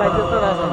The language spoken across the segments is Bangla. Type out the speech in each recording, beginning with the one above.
বাইতে তো আছে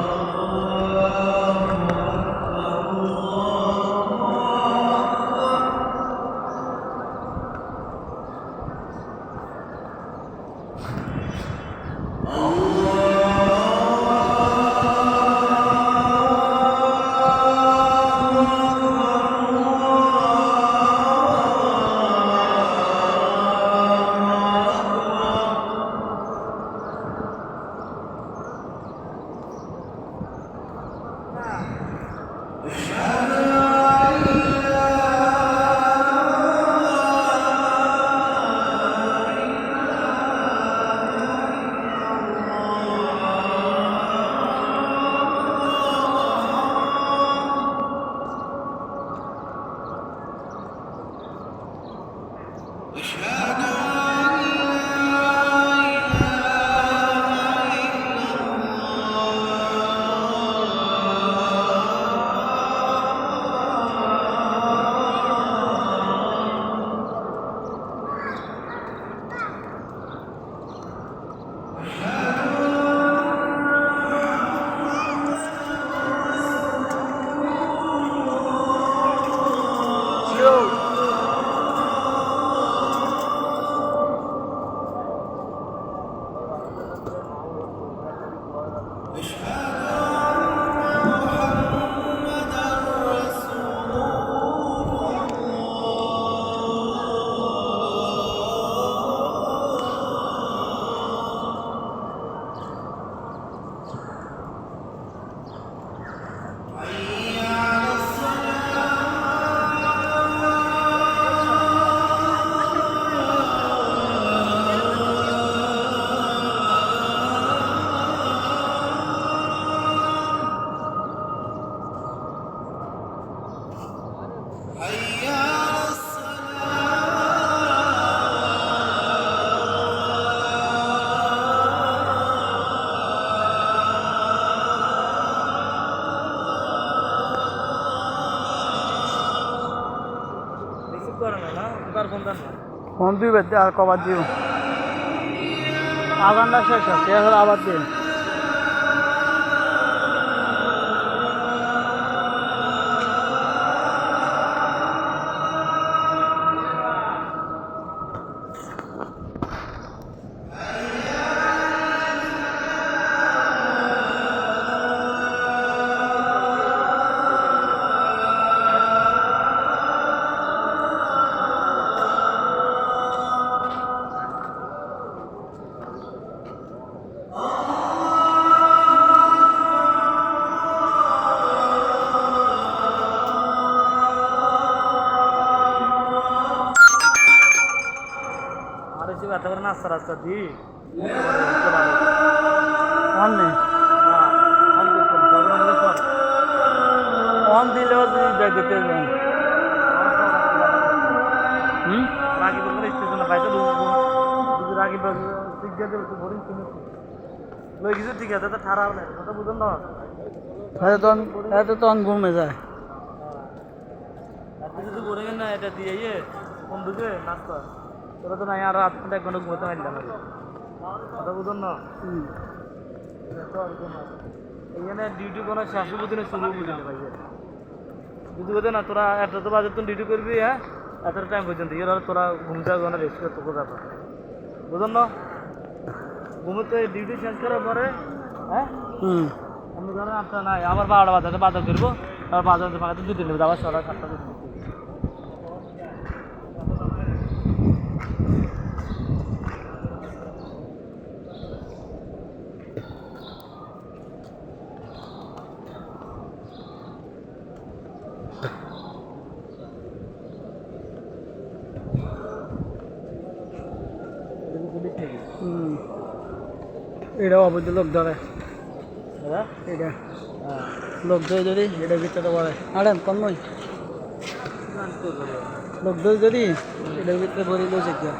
ফোন দিবে আর কবার দিও আগানটা শেষ আছে এখন আবার দিন রাস্তা রাস্তা দি অন দিলেও যেতে স্টেশনে পাইছে লই কিছু ঠিক আছে তো খারাপ নেই কথা বুঝুন না তখন ঘুমে যায় কিছু করে না এটা দিয়ে বন্ধুকে নাস্তা তোরা তো নাই আরো 8 ঘন্টা 1 ঘন্টা ঘুমাতে পারলাম না কথা বুঝুন না এইখানে ডিউটি কোনো শেষ বুঝিনি শুরু বুঝিনি ভাই বুঝতে পারছো না তোরা এত তো বাজে তুই ডিউটি করবি হ্যাঁ এতটা টাইম পর্যন্ত এর তোরা ঘুমতে হবে রেস্ট করতে ব্যাপার বুঝুন না ঘুমোতে ডিউটি শেষ করার পরে হ্যাঁ আমি ধরেন 8টা নাই আবার 12টা বাজাতে বাজার করবো আবার বাজার ফাঁকাতে 2 নেবে আবার 6টা 7টা এটাও অবৈধ লোক ধরে এটা লোক ধরে যদি এটা ভিতরে পড়ে আরে কম নয় লোক ধরে যদি এটার ভিতরে ভরে দিয়েছে কেউ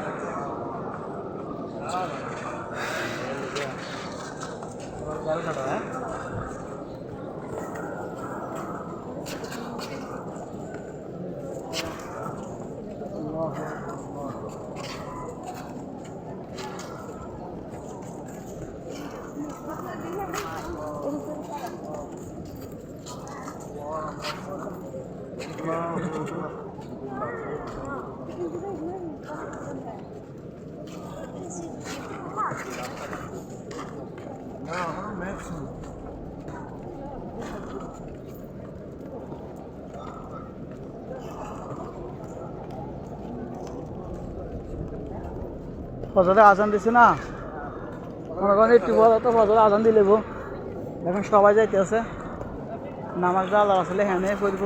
ফজরে আজান দিছে না, মনে করেন একটু পর তো ফজরে আজান দিলে এখন সবাই যাইতে আছে নামাজ আল্লাহ আসলে হ্যাঁ পড়ব।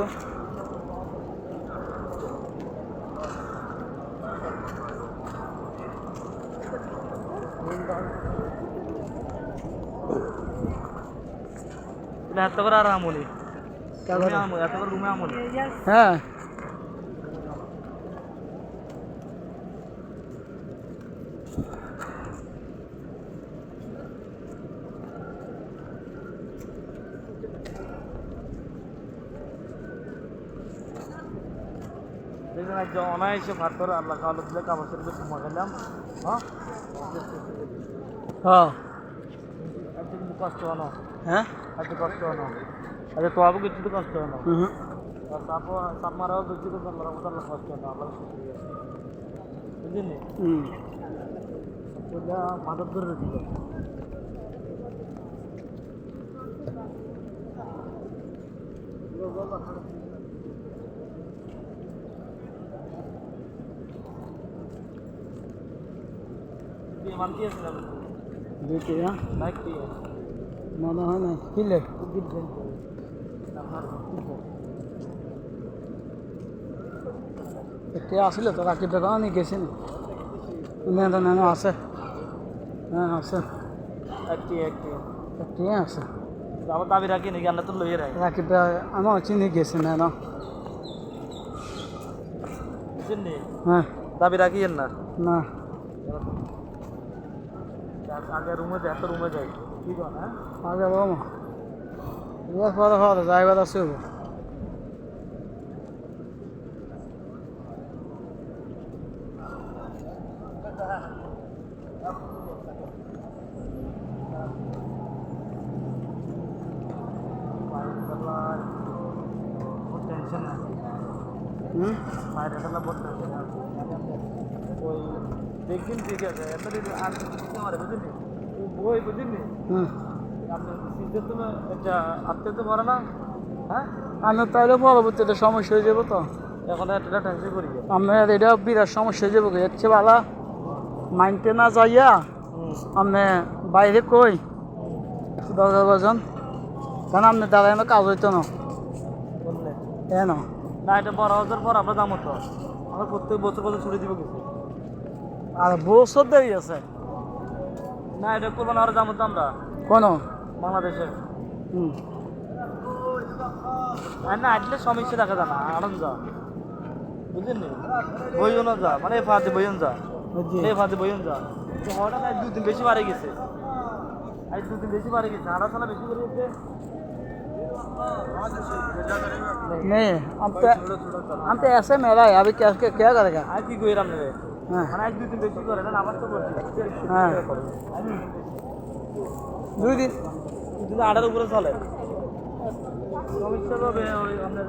এত করে আর আমলি এত করে রুমে আমলি। হ্যাঁ অনায়াসে ভাতর আল্লাহ কালো দিলে কাপড় শরীফে ঘুমা গেলাম। হ্যাঁ হ্যাঁ এত কিন্তু কষ্ট হলো, হ্যাঁ এত কষ্ট হলো, আচ্ছা তো আবু কিছু কষ্ট হলো, হুম তারপর সাপ মারাও বেশি করতে আল্লাহ আল্লাহ কষ্ট হলো, আল্লাহ বুঝলি হুম মাদক ধরে দিল। মানতে আসলাম দুইটি হ্যাঁ বাইক দিয়ে মনে হয় না কিলে একটি আসলে তো রাকিব বেগম নিয়ে গেছেন না আছে, হ্যাঁ আছে একটি একটি একটি আছে আবার দাবি রাখি নাকি আল্লাহ তো লইয়ে রাখি রাকিব আমার চিনি গেছে না না বুঝলি হ্যাঁ দাবি রাখিয়েন না। না আগে রুমে যাই, এত রুমে যাই কি কর হ্যাঁ আগে বাবা এবার পরে হওয়া যাইবার আছে টেনশন আছে বাইরে খেলা বহুত টেনশন আছে ওই দেখবেন ঠিক আছে এত দিন আর কিছু মারে বুঝলি বই বুঝলি হুম আপনার সিজে তো একটা আত্মীয় তো মরে না হ্যাঁ আমি তাইলে পরবর্তীতে সমস্যা হয়ে যাবো তো এখন একটা টেনশন করি আপনার এটা বিরাট সমস্যা হয়ে যাবো এর চেয়ে ভালো মাইনতে না যাইয়া আপনি বাইরে কই দরকার বাজন কারণ আপনি দাঁড়ায় কাজ হইতো না বললে এ না না এটা বড় হাজার পর আপনার দাম হতো আমরা প্রত্যেক বছর বছর ছুটি দিব কিছু আর বছর দেরি আছে না এটা করবো না আরো দাম হতো আমরা কোনো বাংলাদেশে হুম আর না আসলে সমস্যা দেখা যায় না আনন্দ যা বুঝলেন বইও না যা মানে ফাঁদে বইন যা এই ফাঁদে বইন যা তো হঠাৎ আজ 2 দিন বেশি বাড়ে গেছে আজ 2 দিন বেশি বাড়ে গেছে আড়া সালা বেশি করে গেছে नहीं हम तो ऐसे मेरा है अभी क्या क्या करेगा आज की कोई राम ने हाँ মানে আজ 2 দিন বেশি করে না আবার তো করছি হ্যাঁ 2 দিন কিন্তু আড়ার উপরে চলে সমস্যা হবে ওই আপনার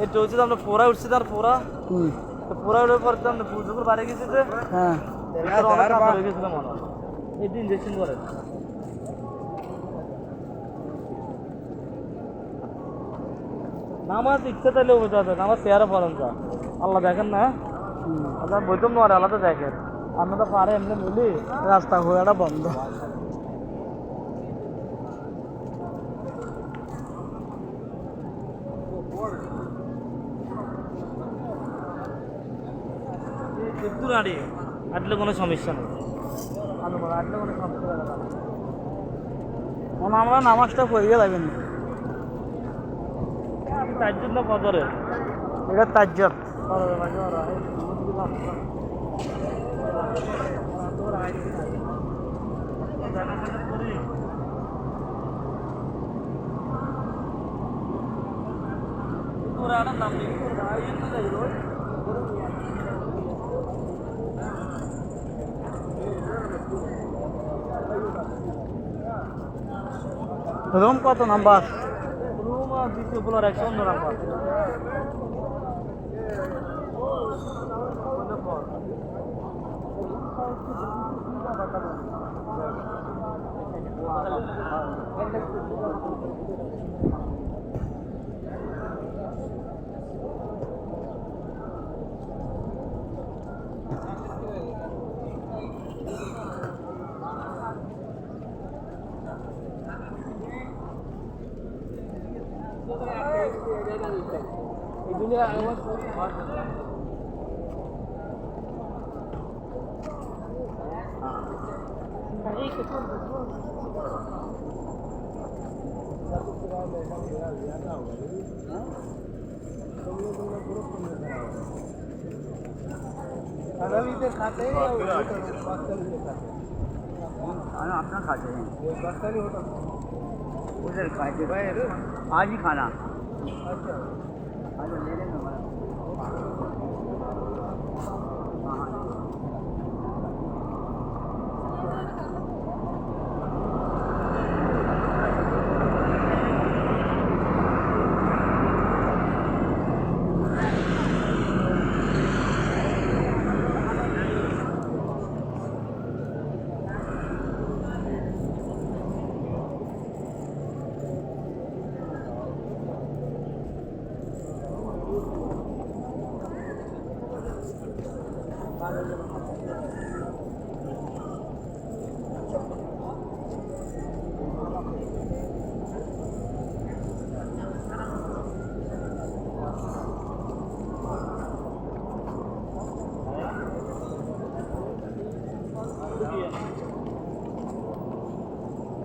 এই তো হচ্ছে আমরা পোড়া উঠছি তার পোড়া পোড়া উঠার পর তো আমরা পুজোর বাড়ি গেছি যে হ্যাঁ অনেক কাজ হয়ে গেছিল মনে হয় এই দিন ইঞ্জেকশন করে নামাজ ইচ্ছা তাইলে বোঝা যায় নামাজ চেয়ারে পড়েন যা আল্লাহ দেখেন না আল্লাহ বইতাম না আল্লাহ তো দেখেন আমরা তো পারে এমনি বলি রাস্তা ঘোরাটা বন্ধ একটু আড়ি আটলে কোনো সমস্যা নেই আটলে কোনো সমস্যা হবে না আমরা নামাজটা পড়িয়ে যাবেন না তার জন্য কদরে এটা তাজ্জত নাম রুম কত নাম্বার? রুম দ্বিতীয় ফ্লোর 100 নাম্বার। अपना खाते हैं उधर खाते भाई आज ही खाना आज ले लेंगे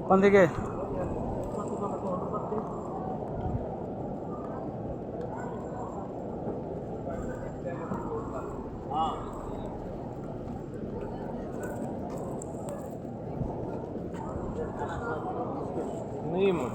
কোন দিকে? नहीं मन